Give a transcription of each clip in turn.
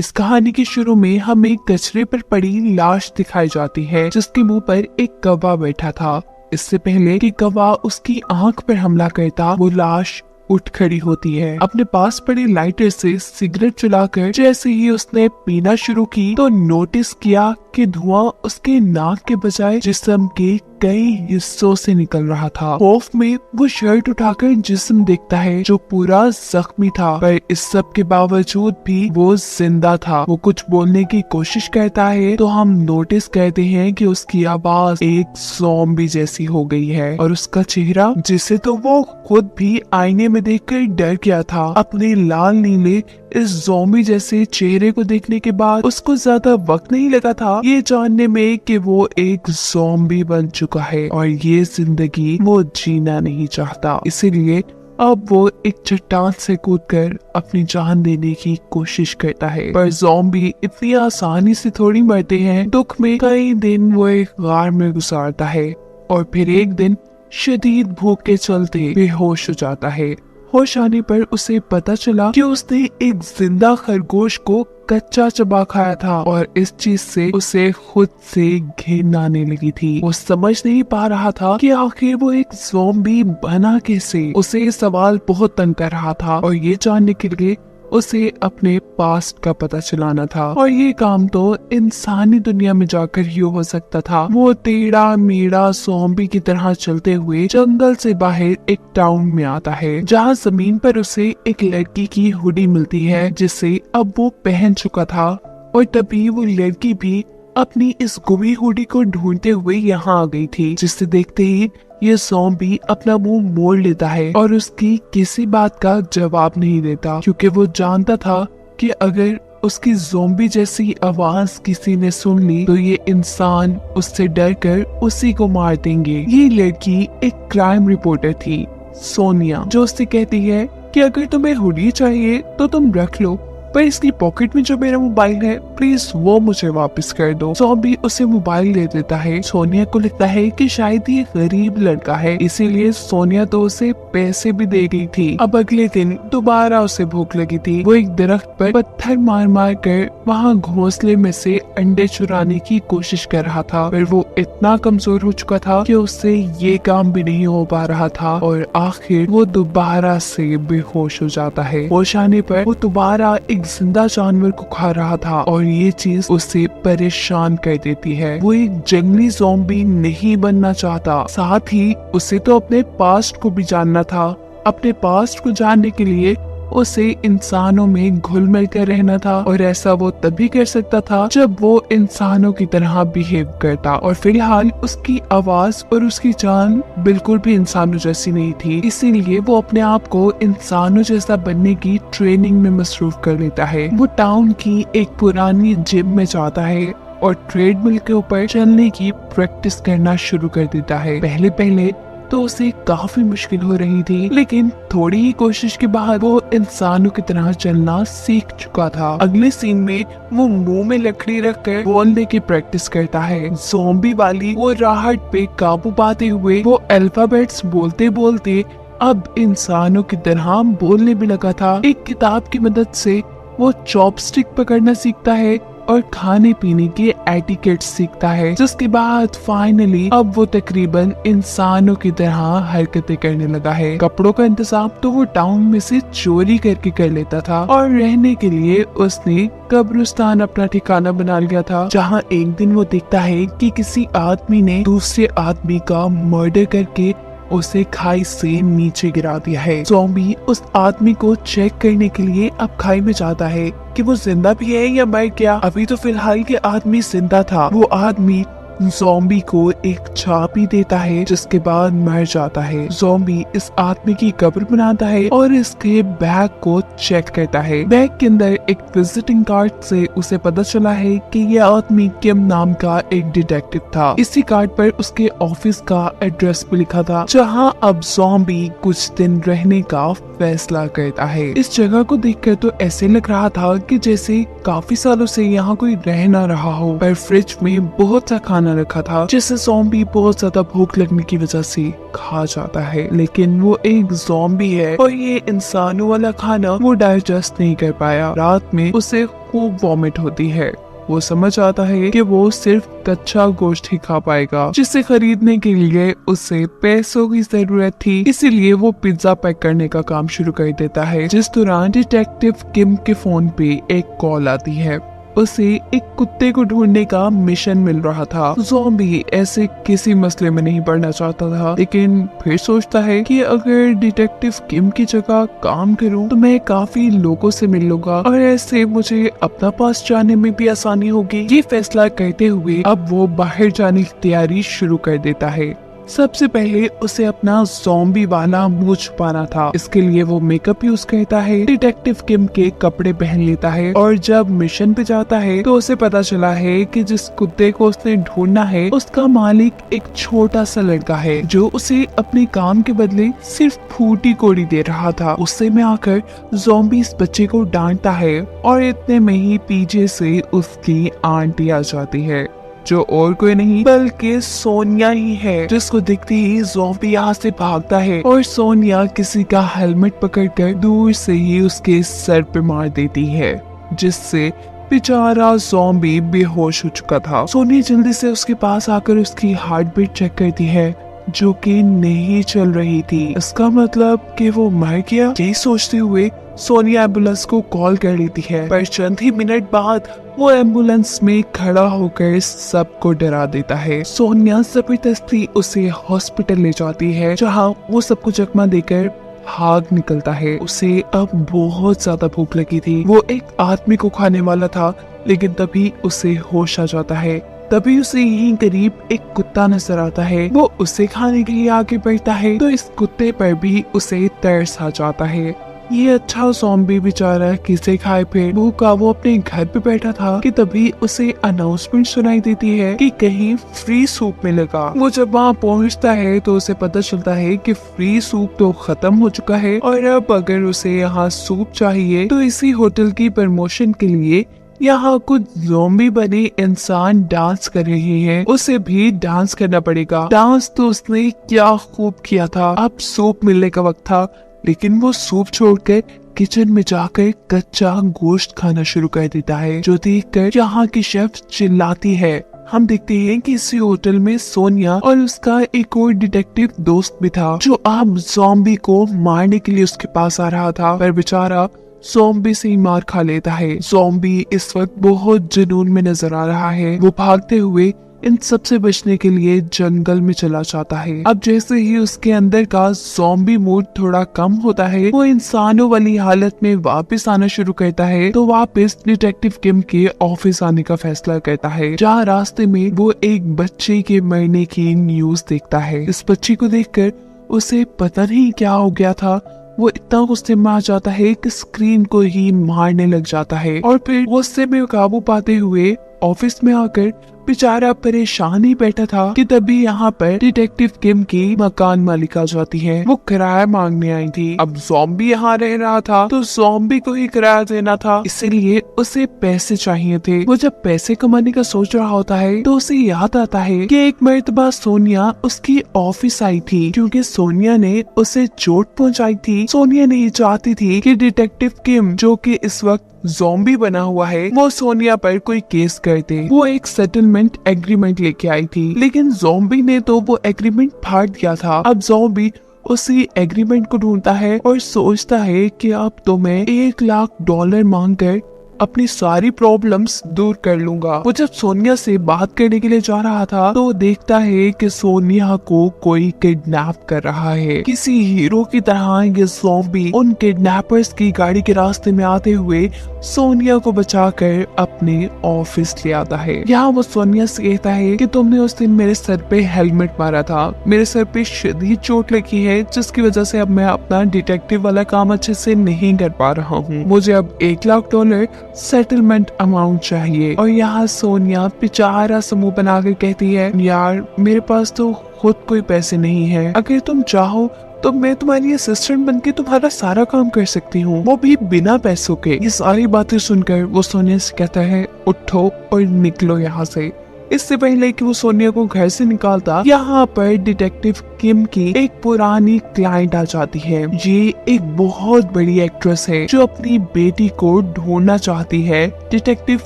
इस कहानी के शुरू में हमें एक कचरे पर पड़ी लाश दिखाई जाती है जिसके मुंह पर एक कौवा बैठा था। इससे पहले कि कौवा उसकी आंख पर हमला करता, वो लाश उठ खड़ी होती है। अपने पास पड़े लाइटर से सिगरेट जलाकर जैसे ही उसने पीना शुरू की तो नोटिस किया कि धुआं उसके नाक के बजाय जिस्म के कई हिस्सों से निकल रहा था। खौफ में वो शर्ट उठाकर जिस्म देखता है जो पूरा जख्मी था, पर इस सब के बावजूद भी वो जिंदा था। वो कुछ बोलने की कोशिश करता है तो हम नोटिस करते हैं कि उसकी आवाज एक ज़ॉम्बी जैसी हो गई है और उसका चेहरा, जिसे तो वो खुद भी आईने में देखकर डर गया था, अपने लाल नीले इस ज़ॉम्बी जैसे चेहरे को देखने के बाद उसको ज्यादा वक्त नहीं लगा था ये जानने में कि वो एक ज़ॉम्बी बन चुका है और ये जिंदगी वो जीना नहीं चाहता। इसीलिए अब वो एक चट्टान से कूदकर अपनी जान देने की कोशिश करता है। पर ज़ॉम्बी इतनी आसानी से थोड़ी मरते हैं। दुख में कई दिन वो एक गार में गुजारता है और फिर एक दिन शदीद भूख के चलते बेहोश हो जाता है। होश आने पर उसे पता चला कि उसने एक जिंदा खरगोश को कच्चा चबा खाया था और इस चीज से उसे खुद से घिन आने लगी थी। वो समझ नहीं पा रहा था कि आखिर वो एक ज़ॉम्बी बना कैसे। उसे ये सवाल बहुत तंग कर रहा था और ये जानने के लिए उसे अपने पास्ट का पता चलाना था और ये काम तो इंसानी दुनिया में जाकर ही हो सकता था। वो टेढ़ा मेढ़ा ज़ॉम्बी की तरह चलते हुए जंगल से बाहर एक टाउन में आता है जहाँ जमीन पर उसे एक लड़की की हुडी मिलती है जिसे अब वो पहन चुका था। और तभी वो लड़की भी अपनी इस गुमी हुडी को ढूंढते हुए यहाँ आ गई थी, जिसे देखते ही ये ज़ॉम्बी अपना मुंह मोड़ लेता है और उसकी किसी बात का जवाब नहीं देता, क्योंकि वो जानता था कि अगर उसकी ज़ॉम्बी जैसी आवाज किसी ने सुन ली तो ये इंसान उससे डरकर उसी को मार देंगे। ये लड़की एक क्राइम रिपोर्टर थी, सोनिया, जो उससे कहती है कि अगर तुम्हें हुडी चाहिए तो तुम रख लो, पर इसकी पॉकेट में जो मेरा मोबाइल है प्लीज वो मुझे वापस कर दो। ज़ॉम्बी उसे मोबाइल दे देता है। सोनिया को लगता है कि शायद ये गरीब लड़का है, इसीलिए सोनिया तो उसे पैसे भी दे गई थी। अब अगले दिन दोबारा उसे भूख लगी थी। वो एक दरख्त पर पत्थर मार मार कर वहाँ घोंसले में से अंडे चुराने की कोशिश कर रहा था, पर वो इतना कमजोर हो चुका था कि उससे ये काम भी नहीं हो पा रहा था और आखिर वो दोबारा से बेहोश हो जाता है। होश आने पर वो दोबारा जिंदा जानवर को खा रहा था और ये चीज उसे परेशान कर देती है। वो एक जंगली ज़ॉम्बी नहीं बनना चाहता, साथ ही उसे तो अपने पास्ट को भी जानना था। अपने पास्ट को जानने के लिए उसे इंसानों में घुल मिल कर रहना था और ऐसा वो तभी कर सकता था जब वो इंसानों की तरह बिहेव करता। और फिलहाल उसकी आवाज और उसकी जान बिल्कुल भी इंसानों जैसी नहीं थी, इसीलिए वो अपने आप को इंसानों जैसा बनने की ट्रेनिंग में मसरूफ कर लेता है। वो टाउन की एक पुरानी जिम में जाता है और ट्रेडमिल के ऊपर चलने की प्रैक्टिस करना शुरू कर देता है। पहले पहले तो उसे काफी मुश्किल हो रही थी, लेकिन थोड़ी ही कोशिश के बाद वो इंसानों की तरह चलना सीख चुका था। अगले सीन में वो मुंह में लकड़ी रखकर बोलने की प्रैक्टिस करता है। ज़ॉम्बी वाली वो राहत पे काबू पाते हुए वो अल्फाबेट्स बोलते बोलते अब इंसानों की तरह बोलने भी लगा था। एक किताब की मदद से वो चॉपस्टिक पकड़ना सीखता है और खाने पीने के एटिकेट सीखता है, जिसके बाद फाइनली अब वो तकरीबन इंसानों की तरह हरकतें करने लगा है। कपड़ों का इंतजाम तो वो टाउन में से चोरी करके कर लेता था और रहने के लिए उसने कब्रिस्तान अपना ठिकाना बना लिया था, जहाँ एक दिन वो देखता है कि किसी आदमी ने दूसरे आदमी का मर्डर करके उसे खाई से नीचे गिरा दिया है। ज़ॉम्बी उस आदमी को चेक करने के लिए अब खाई में जाता है कि वो जिंदा भी है या मर गया। अभी तो फिलहाल के आदमी जिंदा था। वो आदमी ज़ॉम्बी को एक छापी देता है जिसके बाद मर जाता है। ज़ॉम्बी इस आदमी की कब्र बनाता है और इसके बैग को चेक करता है। बैग के अंदर एक विजिटिंग कार्ड से उसे पता चला है कि ये आदमी किम नाम का एक डिटेक्टिव था। इसी कार्ड पर उसके ऑफिस का एड्रेस भी लिखा था, जहाँ अब ज़ॉम्बी कुछ दिन रहने का फैसला करता है। इस जगह को देखकर तो ऐसे लग रहा था कि जैसे काफी सालों से यहाँ कोई रह ना रहा हो, पर फ्रिज में बहुत सा खाना बना रखा था जिसे ज़ॉम्बी बहुत ज्यादा भूख लगने की वजह से खा जाता है, लेकिन वो एक ज़ॉम्बी है और ये इंसानों वाला खाना वो डाइजेस्ट नहीं कर पाया। रात में उसे खूब वॉमिट होती है। वो समझ आता है कि वो सिर्फ कच्चा गोश्त ही खा पाएगा, जिसे खरीदने के लिए उसे पैसों की जरूरत थी। इसीलिए वो पिज्जा पैक करने का काम शुरू कर देता है। जिस दौरान डिटेक्टिव किम के फोन पे एक कॉल आती है। उसे एक कुत्ते को ढूंढने का मिशन मिल रहा था। ज़ॉम्बी ऐसे किसी मसले में नहीं पड़ना चाहता था, लेकिन फिर सोचता है कि अगर डिटेक्टिव किम की जगह काम करूं तो मैं काफी लोगों से मिल लूंगा और ऐसे मुझे अपना पास जाने में भी आसानी होगी। ये फैसला करते हुए अब वो बाहर जाने की तैयारी शुरू कर देता है। सबसे पहले उसे अपना ज़ॉम्बी वाला मुंह छुपाना था। इसके लिए वो मेकअप यूज करता है, डिटेक्टिव किम के कपड़े पहन लेता है और जब मिशन पे जाता है तो उसे पता चला है कि जिस कुत्ते को उसने ढूंढना है उसका मालिक एक छोटा सा लड़का है जो उसे अपने काम के बदले सिर्फ फूटी कोड़ी दे रहा था। गुस्से में आकर ज़ॉम्बी इस बच्चे को डांटता है और इतने में ही पीछे से उसकी आंटी आ जाती है, जो और कोई नहीं बल्कि सोनिया ही है। जिसको दिखते ही ज़ॉम्बी यहाँ से भागता है और सोनिया किसी का हेलमेट पकड़कर दूर से ही उसके सर पे मार देती है, जिससे बेचारा ज़ॉम्बी बेहोश हो चुका था। सोनिया जल्दी से उसके पास आकर उसकी हार्ट बीट चेक करती है, जो कि नहीं चल रही थी। इसका मतलब कि वो मर गया। यही सोचते हुए सोनिया एम्बुलेंस को कॉल कर लेती है, पर चंद ही मिनट बाद वो एम्बुलेंस में खड़ा होकर सबको डरा देता है। सोनिया जबरदस्ती उसे हॉस्पिटल ले जाती है, जहां वो सबको चकमा देकर भाग निकलता है। उसे अब बहुत ज्यादा भूख लगी थी। वो एक आदमी को खाने वाला था, लेकिन तभी उसे होश आ जाता है। तभी उसे यहीं करीब एक कुत्ता नजर आता है। वो उसे खाने के लिए आगे बढ़ता है तो इस कुत्ते पर भी उसे तरस आ जाता है। ये अच्छा ज़ॉम्बी बेचारा किसे खाए फिर भूखा वो अपने घर पे बैठा था कि तभी उसे अनाउंसमेंट सुनाई देती है कि कहीं फ्री सूप मिलेगा। वो जब वहाँ पहुँचता है तो उसे पता चलता है कि फ्री सूप तो खत्म हो चुका है और अब अगर उसे यहाँ सूप चाहिए तो इसी होटल की प्रमोशन के लिए यहाँ कुछ ज़ॉम्बी बने इंसान डांस कर रहे हैं, उसे भी डांस करना पड़ेगा। डांस तो उसने क्या खूब किया था। अब सूप मिलने का वक्त था, लेकिन वो सूप छोड़कर किचन में जाकर कच्चा गोश्त खाना शुरू कर देता है, जो देखकर यहाँ की शेफ चिल्लाती है। हम देखते हैं कि इसी होटल में सोनिया और उसका एक और डिटेक्टिव दोस्त भी था, जो अब ज़ॉम्बी को मारने के लिए उसके पास आ रहा था, पर बेचारा ज़ॉम्बी से ही मार खा लेता है। ज़ॉम्बी इस वक्त बहुत जुनून में नजर आ रहा है। वो भागते हुए इन सब से बचने के लिए जंगल में चला जाता है। अब जैसे ही उसके अंदर का ज़ॉम्बी मूड थोड़ा कम होता है, वो इंसानों वाली हालत में वापस आना शुरू करता है। तो वापस डिटेक्टिव किम के ऑफिस आने का फैसला करता है, जहाँ रास्ते में वो एक बच्चे के मरने की न्यूज देखता है। इस बच्चे को देखकर उसे पता नहीं क्या हो गया था। वो इतना गुस्से में आ जाता है कि स्क्रीन को ही मारने लग जाता है और फिर गुस्से में काबू पाते हुए ऑफिस में आकर बेचारा परेशान ही बैठा था कि तभी यहाँ पर डिटेक्टिव किम की मकान मालिक आ जाती है। वो किराया मांगने आई थी। अब ज़ॉम्बी यहाँ रह रहा था तो ज़ॉम्बी को ही किराया देना था, इसीलिए उसे पैसे चाहिए थे। वो जब पैसे कमाने का सोच रहा होता है तो उसे याद आता है कि एक मर्तबा सोनिया उसकी ऑफिस आई थी, क्योंकि सोनिया ने उसे चोट पहुँचाई थी। सोनिया नहीं चाहती थी कि डिटेक्टिव किम, जो कि इस वक्त ज़ॉम्बी बना हुआ है, वो सोनिया पर कोई केस करते। वो एक सेटलमेंट एग्रीमेंट लेके आई थी, लेकिन ज़ॉम्बी ने तो वो एग्रीमेंट फाड़ दिया था। अब ज़ॉम्बी उसी एग्रीमेंट को ढूंढता है और सोचता है कि अब तो मैं $1,00,000 मांगकर अपनी सारी प्रॉब्लम्स दूर कर लूंगा। वो जब सोनिया से बात करने के लिए जा रहा था तो देखता है कि सोनिया को कोई किडनैप कर रहा है। किसी हीरो की तरह ये ज़ॉम्बी उन किडनैपर्स की गाड़ी के रास्ते में आते हुए सोनिया को बचाकर अपने ऑफिस ले आता है। यहाँ वो सोनिया से कहता है कि तुमने उस दिन मेरे सर पे हेलमेट मारा था, मेरे सर पे शदीद चोट लगी है, जिसकी वजह से अब मैं अपना डिटेक्टिव वाला काम अच्छे से नहीं कर पा रहा हूँ। मुझे अब $1,00,000 सेटलमेंट अमाउंट चाहिए। और यहाँ सोनिया बेचारा समूह बनाकर कहती है, यार मेरे पास तो खुद कोई पैसे नहीं है, अगर तुम चाहो तो मैं तुम्हारी असिस्टेंट बनके तुम्हारा सारा काम कर सकती हूँ, वो भी बिना पैसों के। ये सारी बातें सुनकर वो सोनिया से कहता है, उठो और निकलो यहाँ से। इससे पहले कि वो सोनिया को घर से निकालता, यहाँ पर डिटेक्टिव किम की एक पुरानी क्लाइंट आ जाती है। ये एक बहुत बड़ी एक्ट्रेस है जो अपनी बेटी को ढूंढना चाहती है डिटेक्टिव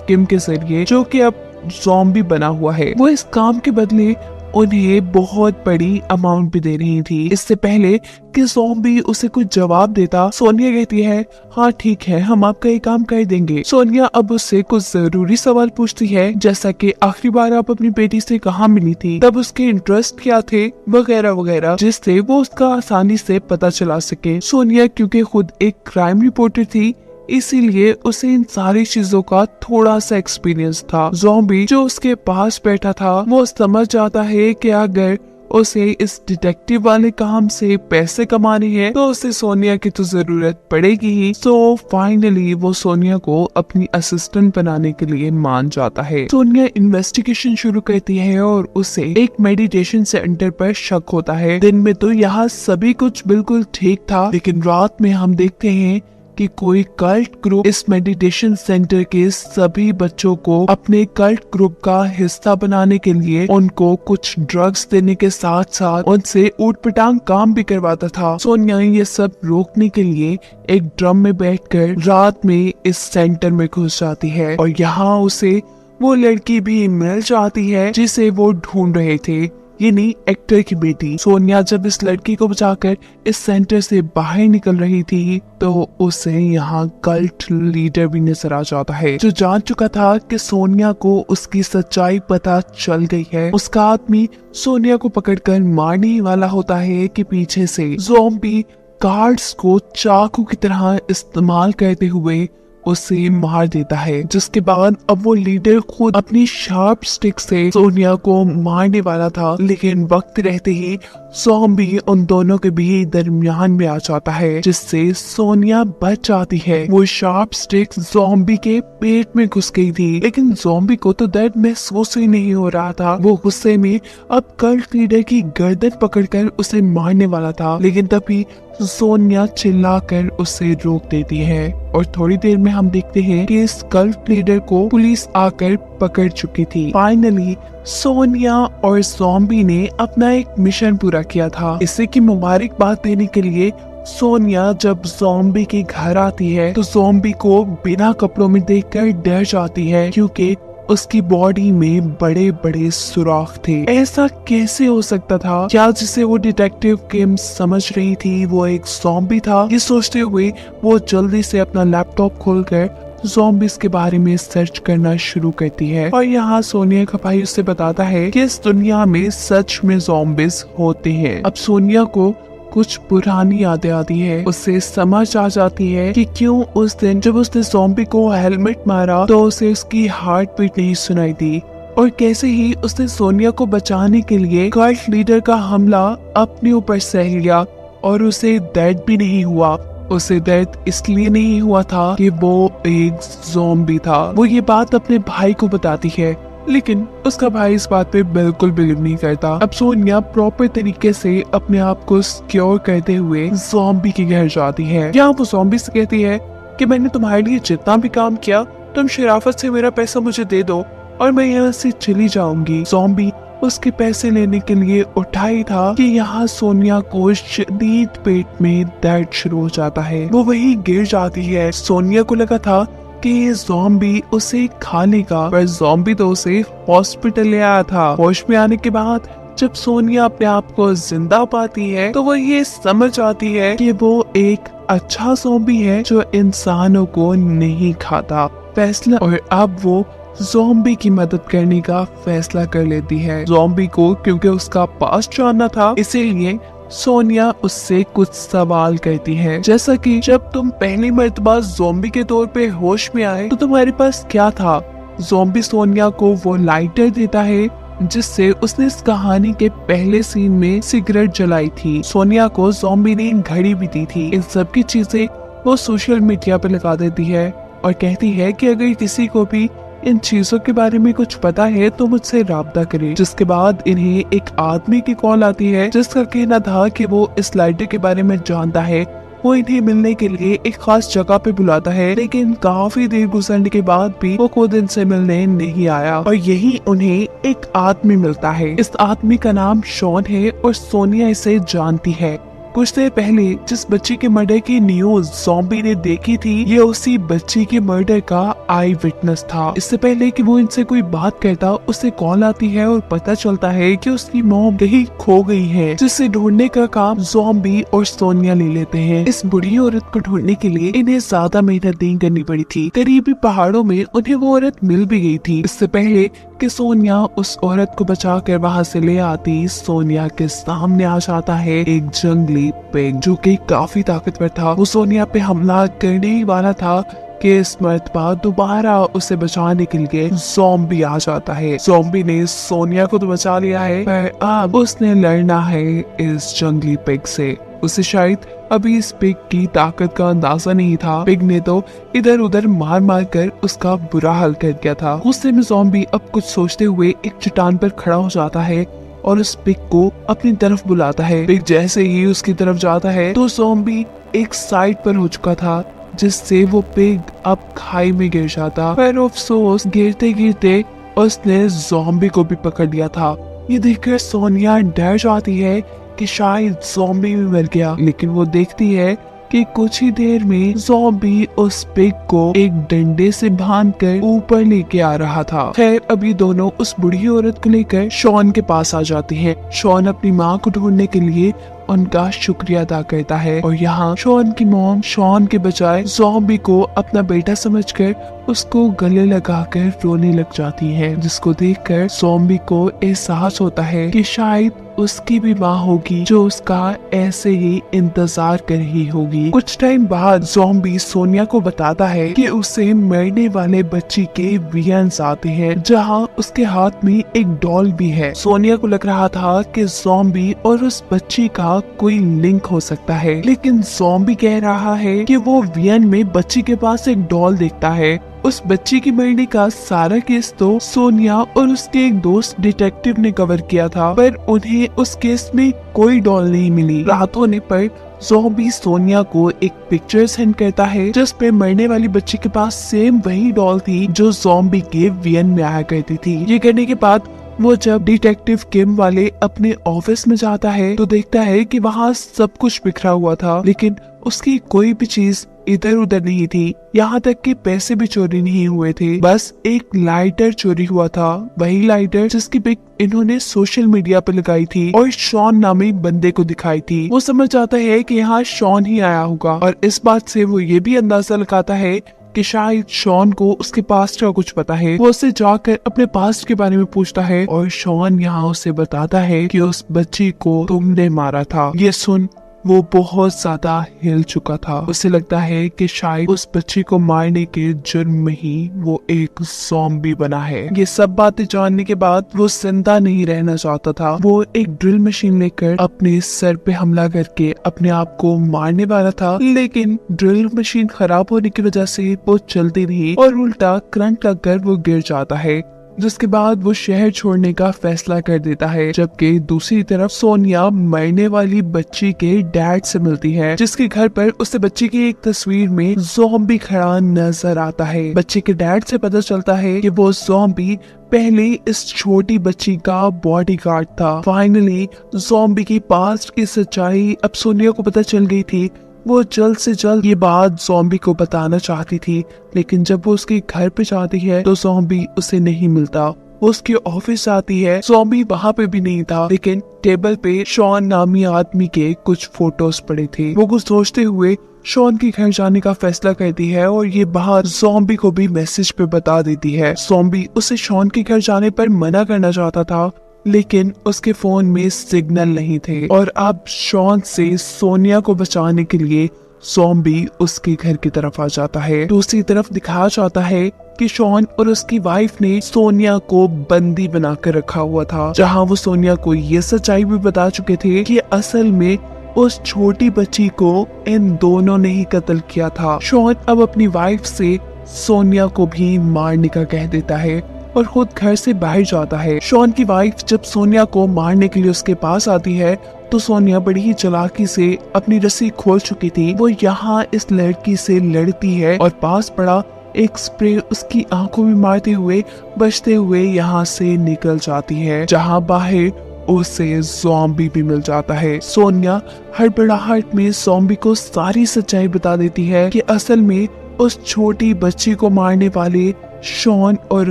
किम के जरिए, जो कि अब ज़ॉम्बी बना हुआ है। वो इस काम के बदले उन्हें बहुत बड़ी अमाउंट भी दे रही थी। इससे पहले कि ज़ॉम्बी उसे कुछ जवाब देता, सोनिया कहती है हाँ ठीक है, हम आपका ये काम कर देंगे। सोनिया अब उससे कुछ जरूरी सवाल पूछती है, जैसा कि आखिरी बार आप अपनी बेटी से कहाँ मिली थी, तब उसके इंटरेस्ट क्या थे, वगैरह वगैरह, जिससे वो उसका आसानी से पता चला सके। सोनिया क्योंकि खुद एक क्राइम रिपोर्टर थी, इसीलिए उसे इन सारी चीजों का थोड़ा सा एक्सपीरियंस था। ज़ॉम्बी जो उसके पास बैठा था वो समझ जाता है कि अगर उसे इस डिटेक्टिव वाले काम से पैसे कमाने हैं तो उसे सोनिया की तो जरूरत पड़ेगी ही। सो फाइनली वो सोनिया को अपनी असिस्टेंट बनाने के लिए मान जाता है। सोनिया इन्वेस्टिगेशन शुरू करती है और उसे एक मेडिटेशन सेंटर पर शक होता है। दिन में तो यहाँ सभी कुछ बिल्कुल ठीक था, लेकिन रात में हम देखते हैं कि कोई कल्ट ग्रुप इस मेडिटेशन सेंटर के सभी बच्चों को अपने कल्ट ग्रुप का हिस्सा बनाने के लिए उनको कुछ ड्रग्स देने के साथ साथ उनसे ऊटपटांग काम भी करवाता था। सोनिया ये सब रोकने के लिए एक ड्रम में बैठकर रात में इस सेंटर में घुस जाती है और यहाँ उसे वो लड़की भी मिल जाती है जिसे वो ढूंढ रहे थे, यानी एक्टर की बेटी। सोनिया जब इस लड़की को बचाकर इस सेंटर से बाहर निकल रही थी तो उसे यहाँ कल्ट लीडर भी नजर आ जाता है, जो जान चुका था कि सोनिया को उसकी सच्चाई पता चल गई है। उसका आदमी सोनिया को पकड़कर मारने ही वाला होता है कि पीछे से ज़ॉम्बी गार्ड्स को चाकू की तरह इस्तेमाल करते हुए उसे मार देता है, जिसके बाद अब वो लीडर खुद अपनी शार्प स्टिक से सोनिया को मारने वाला था, लेकिन वक्त रहते ही ज़ॉम्बी उन दोनों के भी दरमियान में आ जाता है, जिससे सोनिया बच जाती है। वो शार्प स्टिक ज़ॉम्बी के पेट में घुस गई थी, लेकिन ज़ॉम्बी को तो दर्द महसूस ही नहीं हो रहा था। वो गुस्से में अब कल्ट लीडर की गर्दन पकड़कर उसे मारने वाला था, लेकिन तभी सोनिया चिल्लाकर उसे रोक देती है और थोड़ी देर में हम देखते हैं कि इस कल्ट लीडर को पुलिस आकर पकड़ चुकी थी। फाइनली सोनिया और ज़ॉम्बी ने अपना एक मिशन पूरा किया था। इसे की मुबारकबाद देने के लिए सोनिया जब ज़ॉम्बी के घर आती है तो ज़ॉम्बी को बिना कपड़ों में देखकर डर जाती है, क्योंकि उसकी बॉडी में बड़े बड़े सुराख थे। ऐसा कैसे हो सकता था? क्या जिसे वो डिटेक्टिव किम समझ रही थी वो एक ज़ॉम्बी था? ये सोचते हुए वो जल्दी से अपना लैपटॉप खोलकर ज़ॉम्बीज़ के बारे में सर्च करना शुरू करती है और यहाँ सोनिया का भाई उससे बताता है कि इस दुनिया में सच में ज़ॉम्बीज़ होते हैं। अब सोनिया को कुछ पुरानी यादें आती है। उसे समझ आ जाती है कि क्यों उस दिन जब उसने ज़ॉम्बी को हेलमेट मारा तो उसे उसकी हार्ट बीट नहीं सुनाई दी, और कैसे ही उसने सोनिया को बचाने के लिए कल्ट लीडर का हमला अपने ऊपर सह लिया और उसे दर्द भी नहीं हुआ। उसे दर्द इसलिए नहीं हुआ था कि वो एक ज़ॉम्बी था। वो ये बात अपने भाई को बताती है, लेकिन उसका भाई इस बात पे बिल्कुल बिलीव नहीं करता। अब सोनिया प्रॉपर तरीके से अपने आप को सिक्योर करते हुए ज़ॉम्बी के घर जाती है। यहाँ वो ज़ॉम्बी से कहती है कि मैंने तुम्हारे लिए जितना भी काम किया, तुम शराफत से मेरा पैसा मुझे दे दो और मैं यहाँ से चली जाऊंगी। ज़ॉम्बी उसके पैसे लेने के लिए उठाई था कि यहाँ सोनिया को शदीद पेट में दर्द शुरू हो जाता है। वो वहीं गिर जाती है। सोनिया को लगा था कि ये ज़ॉम्बी उसे खा लेगा, पर ज़ॉम्बी तो उसे हॉस्पिटल ले आया था। होश में आने के बाद जब सोनिया अपने आप को जिंदा पाती है तो वो ये समझ आती है कि वो एक अच्छा ज़ॉम्बी है जो इंसानों को नहीं खाता फैसला, और अब वो ज़ॉम्बी की मदद करने का फैसला कर लेती है। ज़ॉम्बी को क्योंकि उसका पास्ट जानना था, इसीलिए सोनिया उससे कुछ सवाल करती है, जैसा कि जब तुम पहली मर्तबा ज़ॉम्बी के तौर पे होश में आए तो तुम्हारे पास क्या था? ज़ॉम्बी सोनिया को वो लाइटर देता है जिससे उसने इस कहानी के पहले सीन में सिगरेट जलाई थी। सोनिया को ज़ॉम्बी ने घड़ी भी दी थी। इन सब की चीजें वो सोशल मीडिया पे लगा देती है और कहती है कि अगर किसी को भी इन चीजों के बारे में कुछ पता है तो मुझसे राब्ता करे। जिसके बाद इन्हें एक आदमी की कॉल आती है जिसका कहना था कि वो इस लाइटर के बारे में जानता है वो इन्हें मिलने के लिए एक खास जगह पे बुलाता है, लेकिन काफी देर गुजरने के बाद भी वो खुद इनसे मिलने नहीं आया और यही उन्हें एक आदमी मिलता है। इस आदमी का नाम शॉन है और सोनिया इसे जानती है। कुछ देर पहले जिस बच्ची के मर्डर की न्यूज ज़ॉम्बी ने देखी थी, ये उसी बच्ची के मर्डर का आई विटनेस था। इससे पहले कि वो इनसे कोई बात करता, उसे कॉल आती है और पता चलता है कि उसकी मॉम कहीं खो गई है, जिसे ढूंढने का काम ज़ॉम्बी और सोनिया ले लेते हैं। इस बुढ़ी औरत को ढूंढने के लिए इन्हें ज्यादा मेहनत नहीं करनी पड़ी थी। करीबी पहाड़ों में उन्हें वो औरत मिल भी गई थी। इससे पहले कि सोनिया उस औरत को बचा कर वहाँ से ले आती, सोनिया के सामने आ जाता है एक जंगली पिग जो कि काफी ताकतवर था। वो सोनिया पे हमला करने ही वाला था कि इस मर्तबा दोबारा उसे बचाने के लिए ज़ॉम्बी आ जाता है। ज़ॉम्बी ने सोनिया को तो बचा लिया है, पर अब उसने लड़ना है इस जंगली पिग से। उसे शायद अभी इस पिग की ताकत का अंदाजा नहीं था। पिग ने तो इधर उधर मार मार कर उसका बुरा हाल कर दिया था। गुस्से में ज़ॉम्बी अब कुछ सोचते हुए एक चट्टान पर खड़ा हो जाता है और उस पिग को अपनी तरफ बुलाता है। पिग जैसे ही उसकी तरफ जाता है तो ज़ॉम्बी एक साइड पर हो चुका था, जिससे वो पिग अब खाई में गिर जाता। पर अफसोस गिरते गिरते उसने ज़ॉम्बी को भी पकड़ लिया था। ये देखकर सोनिया डर जाती है कि शायद ज़ॉम्बी भी मर गया, लेकिन वो देखती है कि कुछ ही देर में ज़ॉम्बी उस पिग को एक डंडे से बांधकर ऊपर लेके आ रहा था। खैर अभी दोनों उस बुढ़ी औरत को लेकर शॉन के पास आ जाते हैं। शॉन अपनी माँ को ढूंढने के लिए उनका शुक्रिया अदा करता है और यहाँ शॉन की मॉम शॉन के बजाय ज़ॉम्बी को अपना बेटा समझकर उसको गले लगाकर रोने लग जाती है, जिसको देखकर ज़ॉम्बी को एहसास होता है कि शायद उसकी भी माँ होगी जो उसका ऐसे ही इंतजार कर रही होगी। कुछ टाइम बाद ज़ॉम्बी सोनिया को बताता है कि उसे मरने वाले बच्ची के वियंस आते हैं, जहाँ उसके हाथ में एक डॉल भी है। सोनिया को लग रहा था कि ज़ॉम्बी और उस बच्ची का कोई लिंक हो सकता है, लेकिन ज़ॉम्बी कह रहा है कि वो वियन में बच्ची के पास एक डॉल देखता है। उस बच्ची की मरने का सारा केस तो सोनिया और उसके एक दोस्त डिटेक्टिव ने कवर किया था, पर उन्हें उस केस में कोई डॉल नहीं मिली। रात होने पर ज़ॉम्बी सोनिया को एक पिक्चर सेंड करता है, जिस पे मरने वाली बच्ची के पास सेम वही डॉल थी जो ज़ॉम्बी के वियन में आया करती थी। ये करने के बाद वो जब डिटेक्टिव किम वाले अपने ऑफिस में जाता है तो देखता है कि वहाँ सब कुछ बिखरा हुआ था, लेकिन उसकी कोई भी चीज इधर उधर नहीं थी। यहाँ तक कि पैसे भी चोरी नहीं हुए थे, बस एक लाइटर चोरी हुआ था। वही लाइटर जिसकी पिक इन्होंने सोशल मीडिया पर लगाई थी और शॉन नामी बंदे को दिखाई थी। वो समझ जाता है कि यहाँ शॉन ही आया होगा और इस बात से वो ये भी अंदाजा लगाता है कि शायद शॉन को उसके पास्ट का कुछ पता है। वो उससे जाकर अपने पास्ट के बारे में पूछता है और शॉन यहाँ उसे बताता है कि उस बच्ची को तुमने मारा था। ये सुन वो बहुत ज्यादा हिल चुका था। उसे लगता है कि शायद उस बच्ची को मारने के जुर्म में ही वो एक ज़ॉम्बी बना है। ये सब बातें जानने के बाद वो जिंदा नहीं रहना चाहता था। वो एक ड्रिल मशीन लेकर अपने सर पे हमला करके अपने आप को मारने वाला था, लेकिन ड्रिल मशीन खराब होने की वजह से वो चलती नहीं और उल्टा करंट लगकर वो गिर जाता है, जिसके बाद वो शहर छोड़ने का फैसला कर देता है। जबकि दूसरी तरफ सोनिया मरने वाली बच्ची के डैड से मिलती है, जिसके घर पर उसे बच्ची की एक तस्वीर में ज़ॉम्बी खड़ा नजर आता है। बच्ची के डैड से पता चलता है कि वो ज़ॉम्बी पहले इस छोटी बच्ची का बॉडीगार्ड था। फाइनली ज़ॉम्बी की पास्ट की सच्चाई अब सोनिया को पता चल गई थी। वो जल्द से जल्द ये बात ज़ॉम्बी को बताना चाहती थी, लेकिन जब वो उसके घर पे जाती है तो ज़ॉम्बी उसे नहीं मिलता। वो उसके ऑफिस आती है, ज़ॉम्बी वहाँ पे भी नहीं था, लेकिन टेबल पे शॉन नामी आदमी के कुछ फोटोज पड़े थे। वो कुछ सोचते हुए शॉन के घर जाने का फैसला करती है और ये बाहर ज़ॉम्बी को भी मैसेज पे बता देती है। ज़ॉम्बी उसे शॉन के घर जाने पर मना करना चाहता था, लेकिन उसके फोन में सिग्नल नहीं थे और अब शॉन से सोनिया को बचाने के लिए ज़ॉम्बी उसके घर की तरफ आ जाता है। दूसरी तरफ दिखाया जाता है कि शॉन और उसकी वाइफ ने सोनिया को बंदी बनाकर रखा हुआ था, जहां वो सोनिया को ये सच्चाई भी बता चुके थे कि असल में उस छोटी बच्ची को इन दोनों ने ही कत्ल किया था। शॉन अब अपनी वाइफ से सोनिया को भी मारने का कह देता है और खुद घर से बाहर जाता है। शॉन की वाइफ जब सोनिया को मारने के लिए उसके पास आती है तो सोनिया बड़ी ही चालाकी से अपनी रस्सी खोल चुकी थी। वो यहाँ इस लड़की से लड़ती है और पास पड़ा एक स्प्रे उसकी आंखों में मारते हुए बचते हुए यहाँ से निकल जाती है, जहाँ बाहर उसे ज़ॉम्बी भी मिल जाता है। सोनिया हड़बड़ाहट में ज़ॉम्बी को सारी सच्चाई बता देती है कि असल में उस छोटी बच्ची को मारने वाले शॉन और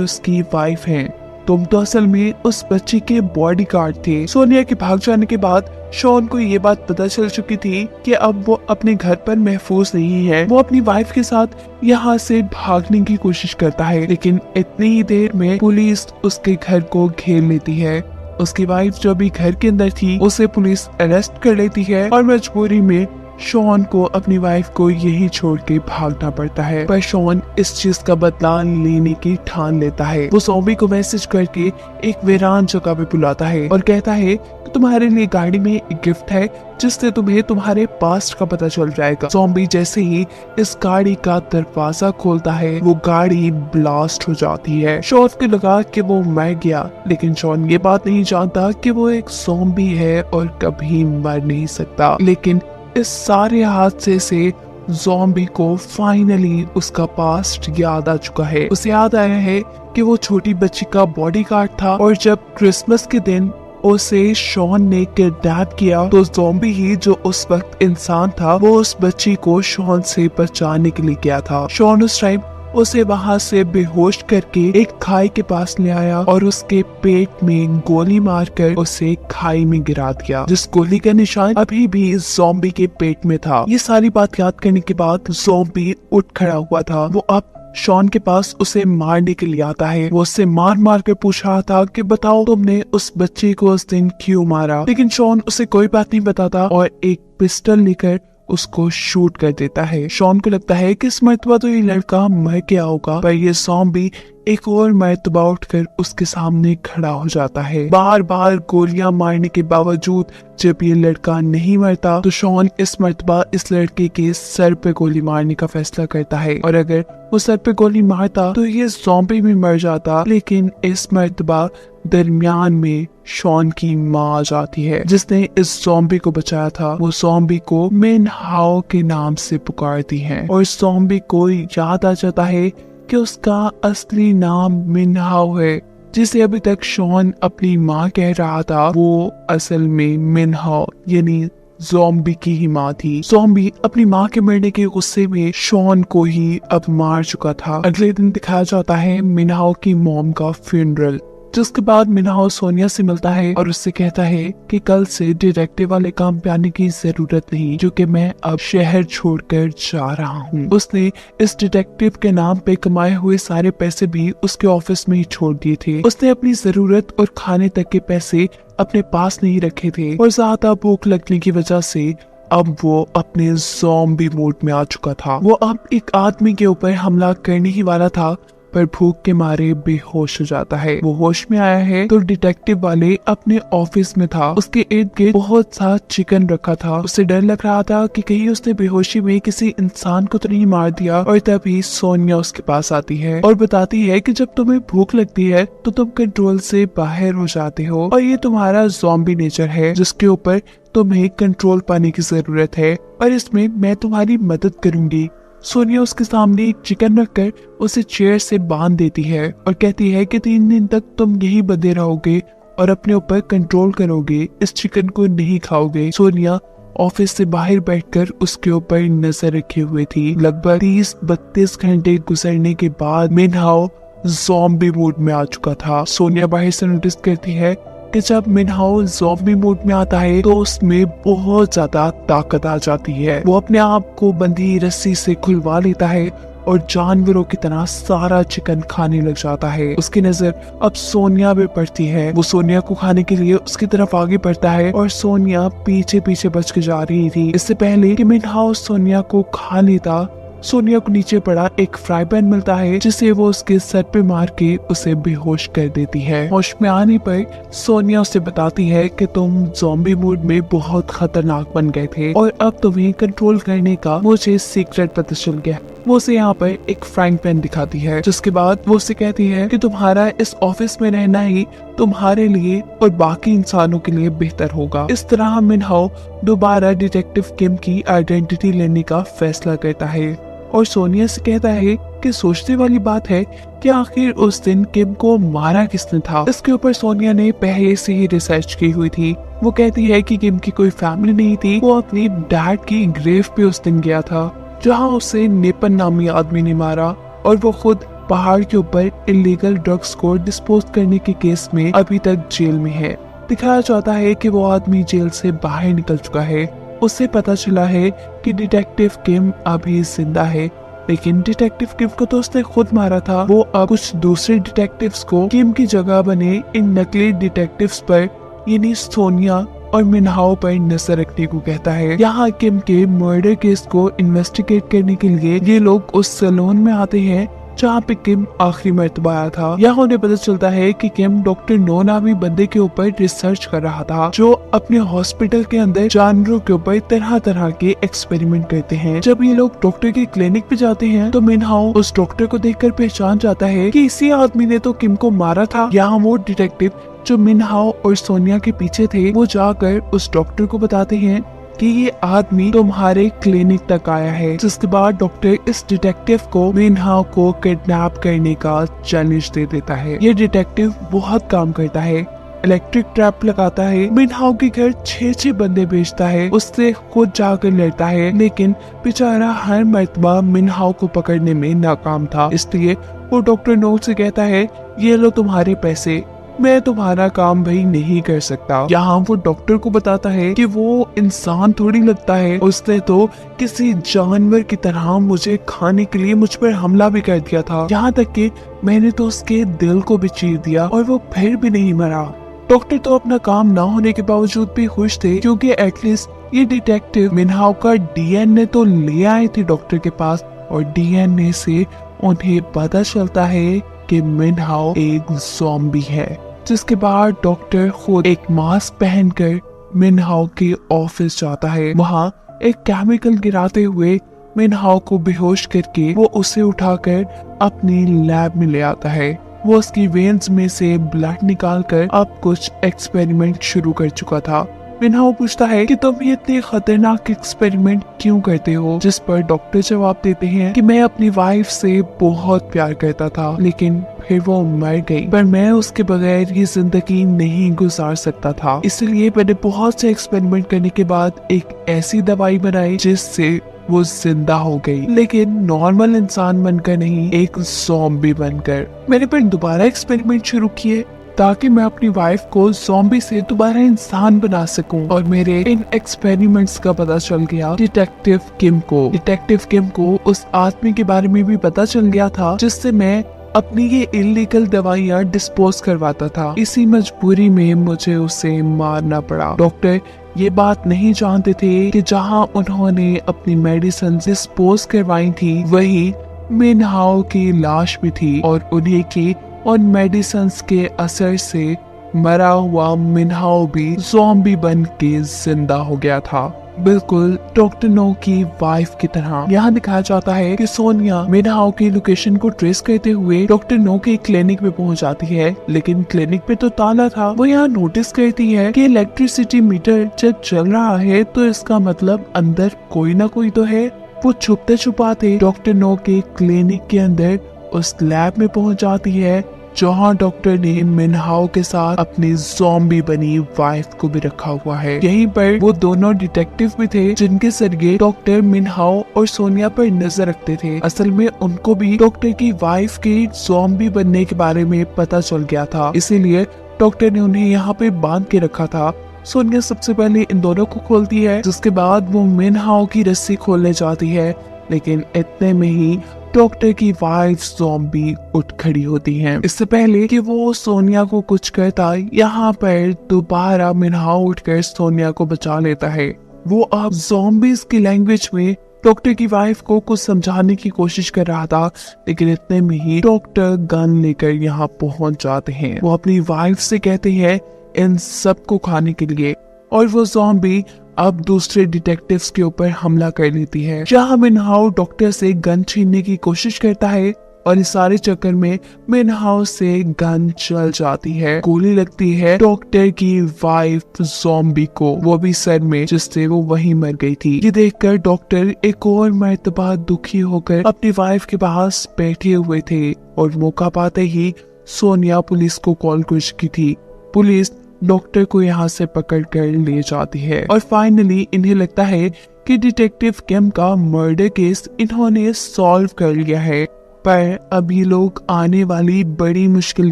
उसकी वाइफ हैं। तुम तो असल में उस बच्ची के बॉडीगार्ड थे। सोनिया के भाग जाने के बाद शॉन को ये बात पता चल चुकी थी कि अब वो अपने घर पर महफूज नहीं है। वो अपनी वाइफ के साथ यहाँ से भागने की कोशिश करता है, लेकिन इतनी ही देर में पुलिस उसके घर को घेर लेती है। उसकी वाइफ जो अभी घर के अंदर थी उसे पुलिस अरेस्ट कर लेती है और मजबूरी में शॉन को अपनी वाइफ को यही छोड़ के भागना पड़ता है। पर शॉन इस चीज का बदला लेने की ठान लेता है। वो ज़ॉम्बी को मैसेज करके एक वीरान जगह पे बुलाता है और कहता है कि तुम्हारे लिए गाड़ी में एक गिफ्ट है जिससे तुम्हें तुम्हारे पास्ट का पता चल जाएगा। ज़ॉम्बी जैसे ही इस गाड़ी का दरवाजा खोलता है वो गाड़ी ब्लास्ट हो जाती है। शॉन को लगा कि वो मर गया, लेकिन शॉन ये बात नहीं जानता कि वो एक ज़ॉम्बी है और कभी मर नहीं सकता। लेकिन इस सारे हादसे से ज़ॉम्बी को फाइनली उसका पास्ट याद आ चुका है। उसे याद आया है कि वो छोटी बच्ची का बॉडीगार्ड था और जब क्रिसमस के दिन उसे शॉन ने किडनैप किया तो ज़ॉम्बी ही जो उस वक्त इंसान था वो उस बच्ची को शॉन से बचाने के लिए गया था। शॉन उस टाइम उसे वहां से बेहोश करके एक खाई के पास ले आया और उसके पेट में गोली मारकर उसे खाई में गिरा दिया, जिस गोली का निशान अभी भी ज़ॉम्बी के पेट में था। ये सारी बात याद करने के बाद ज़ॉम्बी उठ खड़ा हुआ था। वो अब शॉन के पास उसे मारने के लिए आता है। वो उससे मार मार कर पूछ रहा था कि बताओ तुमने उस बच्चे को उस दिन क्यों मारा, लेकिन शॉन उसे कोई बात नहीं बताता और एक पिस्टल लेकर उसको शूट कर देता है। शॉन को लगता है कि इस मर्तबा तो ये लड़का मर गया होगा, पर ये ज़ॉम्बी एक और मर्तबा उठकर उसके सामने खड़ा हो जाता है। बार बार गोलियां मारने के बावजूद जब ये लड़का नहीं मरता तो शॉन इस मर्तबा इस लड़के के सर पे गोली मारने का फैसला करता है और अगर वो सर पे गोली मारता तो ये ज़ॉम्बी भी मर जाता। लेकिन इस मर्तबा दरमियान में शॉन की माँ आ जाती है जिसने इस ज़ॉम्बी को बचाया था। वो ज़ॉम्बी को मिन हाओ के नाम से पुकारती है और ज़ॉम्बी को याद आ जाता है कि उसका असली नाम मिन हाओ है, जिसे अभी तक शॉन अपनी माँ कह रहा था वो असल में मिन हाओ यानी ज़ॉम्बी की ही माँ थी। ज़ॉम्बी अपनी माँ के मरने के गुस्से में शॉन को ही अब मार चुका था। अगले दिन दिखाया जाता है मिन हाओ की मॉम का फ्यूनरल, जिसके बाद मिन हाओ सोनिया से मिलता है और उससे कहता है कि कल से डिटेक्टिव वाले काम पे आने की जरूरत नहीं क्योंकि मैं अब शहर छोड़कर जा रहा हूँ। उसने इस डिटेक्टिव के नाम पे कमाए हुए सारे पैसे भी उसके ऑफिस में ही छोड़ दिए थे। उसने अपनी जरूरत और खाने तक के पैसे अपने पास नहीं रखे थे और ज्यादा भूख लगने की वजह से अब वो अपने ज़ॉम्बी मोड में आ चुका था। वो अब एक आदमी के ऊपर हमला करने ही वाला था पर भूख के मारे बेहोश हो जाता है। वो होश में आया है तो डिटेक्टिव वाले अपने ऑफिस में था। उसके इर्द गिर्द बहुत सा चिकन रखा था। उसे डर लग रहा था कि कहीं उसने बेहोशी में किसी इंसान को तो नहीं मार दिया। और तभी सोनिया उसके पास आती है और बताती है कि जब तुम्हें भूख लगती है तो तुम कंट्रोल से बाहर हो जाते हो और ये तुम्हारा ज़ॉम्बी नेचर है जिसके ऊपर तुम्हें कंट्रोल पाने की जरूरत है और इसमें मैं तुम्हारी मदद करूंगी। सोनिया उसके सामने एक चिकन रखकर उसे चेयर से बांध देती है और कहती है कि 3 दिन तक तुम यही बंधे रहोगे और अपने ऊपर कंट्रोल करोगे, इस चिकन को नहीं खाओगे। सोनिया ऑफिस से बाहर बैठकर उसके ऊपर नजर रखे हुए थी। लगभग 30-32 घंटे गुजरने के बाद मिन हाओ ज़ॉम्बी मोड में आ चुका था। सोनिया बाहर से नोटिस करती है कि जब मिन हाओ ज़ॉम्बी मोड में आता है तो उसमें बहुत ज्यादा ताकत आ जाती है। वो अपने आप को बंधी रस्सी से खुलवा लेता है और जानवरों की तरह सारा चिकन खाने लग जाता है। उसकी नजर अब सोनिया पे पड़ती है। वो सोनिया को खाने के लिए उसकी तरफ आगे बढ़ता है और सोनिया पीछे पीछे बच के जा रही थी। इससे पहले कि मिन हाओ सोनिया को खा लेता, सोनिया को नीचे पड़ा एक फ्राई पैन मिलता है जिसे वो उसके सर पे मार के उसे बेहोश कर देती है। होश में आने पर सोनिया उसे बताती है कि तुम ज़ॉम्बी मूड में बहुत खतरनाक बन गए थे और अब तुम्हें कंट्रोल करने का मुझे सीक्रेट पता चल गया। वो उसे यहाँ पर एक फ्राइंग पैन दिखाती है, जिसके बाद वो उसे कहती है कि तुम्हारा इस ऑफिस में रहना ही तुम्हारे लिए और बाकी इंसानों के लिए बेहतर होगा। इस तरह मिनहाओ दोबारा डिटेक्टिव किम की आइडेंटिटी लेने का फैसला करता है और सोनिया से कहता है कि सोचने वाली बात है कि आखिर उस दिन किम को मारा किसने था। इसके ऊपर सोनिया ने पहले से ही रिसर्च की हुई थी। वो कहती है कि किम की कोई फैमिली नहीं थी, वो अपनी डैड की ग्रेव पे उस दिन गया था जहाँ उसे नेपन नामी आदमी ने मारा और वो खुद पहाड़ के ऊपर इलीगल ड्रग्स को डिस्पोज करने के केस में अभी तक जेल में है। दिखाया जाता है कि वो आदमी जेल से बाहर निकल चुका है। उससे पता चला है कि डिटेक्टिव किम अभी जिंदा है, लेकिन डिटेक्टिव किम को तो उसने खुद मारा था। वो अब कुछ दूसरे डिटेक्टिव्स को किम की जगह बने इन नकली डिटेक्टिव्स पर यानी सोनिया और मिनहाओ पर नजर रखने को कहता है। यहाँ किम के मर्डर केस को इन्वेस्टिगेट करने के लिए ये लोग उस सैलून में आते हैं जहाँ पे किम आखिरी मर्तबा आया था। यहाँ उन्हें पता चलता है कि किम डॉक्टर नो नामी बंदे के ऊपर रिसर्च कर रहा था जो अपने हॉस्पिटल के अंदर जानवरों के ऊपर तरह तरह के एक्सपेरिमेंट करते हैं। जब ये लोग डॉक्टर के क्लिनिक पे जाते हैं तो मिनहाओ उस डॉक्टर को देखकर पहचान जाता है कि इसी आदमी ने तो किम को मारा था। यहाँ वो डिटेक्टिव जो मिनहाओ और सोनिया के पीछे थे वो जाकर उस डॉक्टर को बताते हैं कि ये आदमी तुम्हारे क्लिनिक तक आया है, जिसके बाद डॉक्टर इस डिटेक्टिव को मिनहाओ को किडनैप करने का चैलेंज दे देता है। ये डिटेक्टिव बहुत काम करता है, इलेक्ट्रिक ट्रैप लगाता है, मिनहाओ के घर 6 बंदे भेजता है, उससे खुद जाकर लड़ता है, लेकिन बेचारा हर मर्तबा मिनहाओ को पकड़ने में नाकाम था। इसलिए वो डॉक्टर नो से कहता है ये लो तुम्हारे पैसे, मैं तुम्हारा काम भाई नहीं कर सकता। यहाँ वो डॉक्टर को बताता है कि वो इंसान थोड़ी लगता है, उसने तो किसी जानवर की तरह मुझे खाने के लिए मुझ पर हमला भी कर दिया था, यहाँ तक कि मैंने तो उसके दिल को भी चीर दिया और वो फिर भी नहीं मरा। डॉक्टर तो अपना काम ना होने के बावजूद भी खुश थे क्योंकि एटलीस्ट ये डिटेक्टिव मिनहाओ का डीएनए तो ले आए थे डॉक्टर के पास और डीएनए से उन्हें पता चलता है कि मिनहाओ एक ज़ॉम्बी है। जिसके बाद डॉक्टर खुद एक मास्क पहनकर मिनहाओ के ऑफिस जाता है। वहाँ एक केमिकल गिराते हुए मिनहाओ को बेहोश करके वो उसे उठाकर अपनी लैब में ले आता है। वो उसकी वेन्स में से ब्लड निकालकर अब कुछ एक्सपेरिमेंट शुरू कर चुका था। मिनहाओ पूछता है कि तुम ये इतने खतरनाक एक्सपेरिमेंट क्यों करते हो, जिस पर डॉक्टर जवाब देते हैं कि मैं अपनी वाइफ से बहुत प्यार करता था लेकिन फिर वो मर गई, पर मैं उसके बगैर ये जिंदगी नहीं गुजार सकता था, इसलिए मैंने बहुत से एक्सपेरिमेंट करने के बाद एक ऐसी दवाई बनाई जिससे वो जिंदा हो गई, लेकिन नॉर्मल इंसान बनकर नहीं, एक ज़ॉम्बी बनकर। मैंने फिर दोबारा एक्सपेरिमेंट शुरू किए ताकि मैं अपनी वाइफ को ज़ॉम्बी से दोबारा इंसान बना सकूं। और मेरे इन एक्सपेरिमेंट्स का पता चल गया डिटेक्टिव किम को। डिटेक्टिव किम को उस आदमी के बारे में भी पता चल गया था जिससे मैं अपनी ये इलीगल दवाइयाँ डिस्पोज करवाता था। इसी मजबूरी में मुझे उसे मारना पड़ा। डॉक्टर ये बात नहीं जानते थे कि जहाँ उन्होंने अपनी मेडिसिन डिस्पोज करवाई थी वही मिनहाओ की लाश भी थी और उन्हीं की उन मेडिसिन्स के असर से मरा हुआ मिनहाओ भी ज़ॉम्बी बन के जिंदा हो गया था, बिल्कुल डॉक्टर नो की वाइफ की तरह। यहाँ दिखाया जाता है कि सोनिया मिनहाओ की लोकेशन को ट्रेस करते हुए डॉक्टर नो के क्लिनिक में पहुँच जाती है, लेकिन क्लिनिक पे तो ताला था। वो यहाँ नोटिस करती है कि इलेक्ट्रिसिटी मीटर जब चल रहा है तो इसका मतलब अंदर कोई ना कोई तो है। वो छुपते छुपाते डॉक्टर नो के क्लिनिक के अंदर उस लैब में पहुंच जाती है जहां डॉक्टर ने मिनहाओ के साथ अपनी ज़ॉम्बी बनी वाइफ को भी रखा हुआ है। यहीं पर वो दोनों डिटेक्टिव भी थे जिनके जरिए डॉक्टर मिनहाओ और सोनिया पर नजर रखते थे। असल में उनको भी डॉक्टर की वाइफ के ज़ॉम्बी बनने के बारे में पता चल गया था, इसीलिए डॉक्टर ने उन्हें यहाँ पे बांध के रखा था। सोनिया सबसे पहले इन दोनों को खोलती है, जिसके बाद वो मिनहाओ की रस्सी खोलने जाती है, लेकिन इतने में ही डॉक्टर की वाइफ ज़ॉम्बी उठ खड़ी होती है। इससे पहले कि वो सोनिया को कुछ कहता, यहाँ पर दोबारा मिनहाओ उठकर सोनिया को बचा लेता है। वो अब ज़ॉम्बीज की लैंग्वेज में डॉक्टर की वाइफ को कुछ समझाने की कोशिश कर रहा था, लेकिन इतने में ही डॉक्टर गन लेकर यहाँ पहुंच जाते हैं। वो अपनी वाइफ से कहते हैं इन सबको खाने के लिए, और वो ज़ॉम्बी अब दूसरे डिटेक्टिव्स के ऊपर हमला कर लेती है। जहाँ मिनहाओ डॉक्टर से गन छीनने की कोशिश करता है और इस सारे चक्कर में मिनहाओ से गन चल जाती है। गोली लगती है डॉक्टर की वाइफ ज़ॉम्बी को, वो भी सर में, जिससे वो वहीं मर गई थी। ये देखकर डॉक्टर एक और मर्तबा दुखी होकर अपनी वाइफ के पास बैठे हुए थे और मौका पाते ही सोनिया पुलिस को कॉल कर चुकी थी। पुलिस डॉक्टर को यहाँ से पकड़ कर ले जाती है और फाइनली इन्हें लगता है कि डिटेक्टिव किम का मर्डर केस इन्होंने सॉल्व कर लिया है। पर अब ये लोग आने वाली बड़ी मुश्किल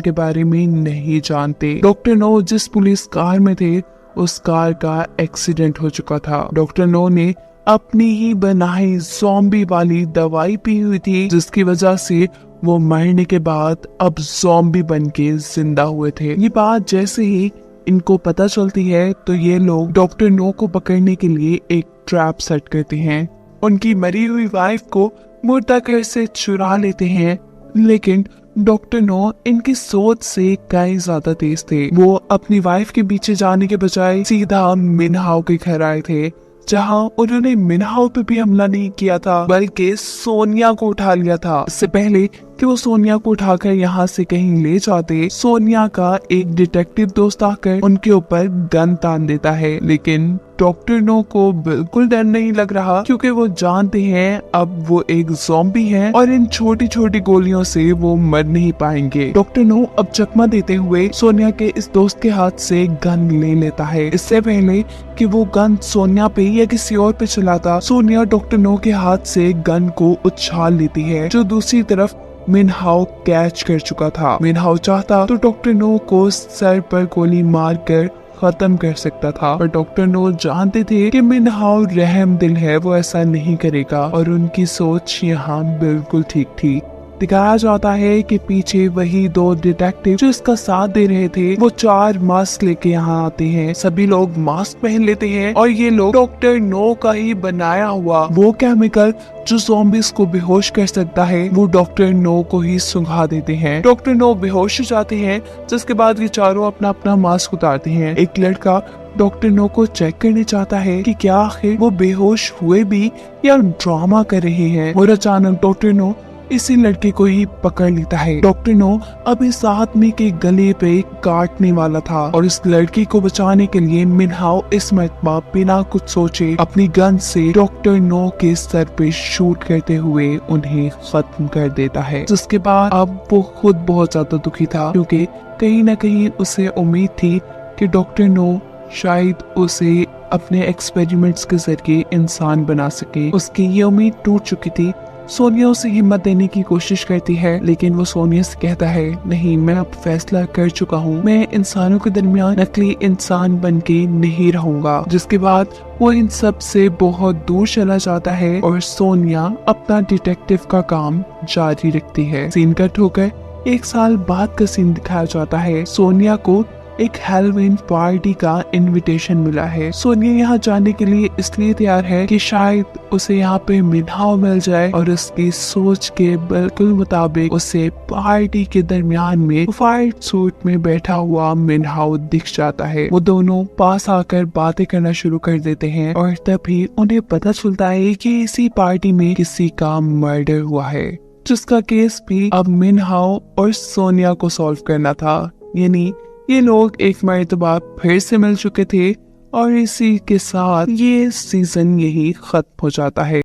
के बारे में नहीं जानते। डॉक्टर नो जिस पुलिस कार में थे उस कार का एक्सीडेंट हो चुका था। डॉक्टर नो ने अपनी ही बनाई ज़ॉम्बी वाली दवाई पी हुई थी, जिसकी वजह से वो मरने के बाद अब ज़ॉम्बी बन के जिंदा हुए थे। ये बात जैसे ही इनको पता चलती है तो ये लोग डॉक्टर नो को पकड़ने के लिए एक ट्रैप सेट करते हैं। उनकी मरी हुई वाइफ को मुर्दा घर से चुरा लेते हैं, लेकिन डॉक्टर नो इनकी सोच से कई ज्यादा तेज थे। वो अपनी वाइफ के पीछे जाने के बजाय सीधा मिनहाओ के घर आए थे, जहां उन्होंने मिनहाओ पे भी हमला नहीं किया था, बल्कि सोनिया को उठा लिया था। इससे पहले कि वो सोनिया को उठाकर यहाँ से कहीं ले जाते, सोनिया का एक डिटेक्टिव दोस्त आकर उनके ऊपर गन तान देता है। लेकिन डॉक्टर नो को बिल्कुल डर नहीं लग रहा, क्योंकि वो जानते हैं अब वो एक ज़ॉम्बी हैं और इन छोटी छोटी गोलियों से वो मर नहीं पाएंगे। डॉक्टर नो अब चकमा देते हुए सोनिया के इस दोस्त के हाथ से गन ले लेता है। इससे पहले कि वो गन सोनिया पे या किसी और पे चलाता, सोनिया डॉक्टर नो के हाथ से गन को उछाल लेती है, जो दूसरी तरफ मिनहाओ कैच कर चुका था। मिनहाओ चाहता तो डॉक्टर नो को सर पर गोली मारकर खत्म कर सकता था, पर डॉक्टर नो जानते थे कि मिनहाओ रहम दिल है, वो ऐसा नहीं करेगा, और उनकी सोच यहाँ बिल्कुल ठीक थी। दिखाया जाता है कि पीछे वही दो डिटेक्टिव जो इसका साथ दे रहे थे, वो 4 मास्क लेके यहाँ आते हैं। सभी लोग मास्क पहन लेते हैं और ये लोग डॉक्टर नो का ही बनाया हुआ वो केमिकल जो ज़ॉम्बीज को बेहोश कर सकता है, वो डॉक्टर नो को ही सुंघा देते हैं। डॉक्टर नो बेहोश हो जाते हैं, जिसके बाद ये चारों अपना अपना मास्क उतारते हैं। एक लड़का डॉक्टर नो को चेक करने चाहता है कि क्या आखिर वो बेहोश हुए भी या ड्रामा कर रहे हैं, और अचानक डॉक्टर नो इसी लड़के को ही पकड़ लेता है। डॉक्टर नो अब इस आदमी के गले पे काटने वाला था, और इस लड़की को बचाने के लिए मिनहाओ इस मर्तबा बिना कुछ सोचे अपनी गन से डॉक्टर नो के सर पे शूट करते हुए उन्हें खत्म कर देता है। जिसके बाद अब वो खुद बहुत ज्यादा दुखी था, क्योंकि कहीं न कहीं उसे उम्मीद थी कि डॉक्टर नो शायद उसे अपने एक्सपेरिमेंट्स के जरिए इंसान बना सके। उसकी ये उम्मीद टूट चुकी थी। सोनिया उसे हिम्मत देने की कोशिश करती है, लेकिन वो सोनिया से कहता है नहीं, मैं अब फैसला कर चुका हूँ, मैं इंसानों के दरमियान नकली इंसान बन के नहीं रहूंगा। जिसके बाद वो इन सब से बहुत दूर चला जाता है और सोनिया अपना डिटेक्टिव का काम जारी रखती है। सीन कट होकर 1 साल बाद का सीन दिखाया जाता है। सोनिया को एक हैलोवीन पार्टी का इनविटेशन मिला है। सोनिया यहाँ जाने के लिए इसलिए तैयार है कि शायद उसे यहाँ पे मिनहाओ मिल जाए, और उसकी सोच के बिल्कुल मुताबिक उसे पार्टी के दरमियान में व्हाइट सूट में बैठा हुआ मिनहाओ दिख जाता है। वो दोनों पास आकर बातें करना शुरू कर देते हैं, और तभी उन्हें पता चलता है कि इसी पार्टी में किसी का मर्डर हुआ है, जिसका केस भी अब मिनहाओ और सोनिया को सॉल्व करना था। यानी ये लोग एक मर्तबा फिर से मिल चुके थे, और इसी के साथ ये सीजन यही खत्म हो जाता है।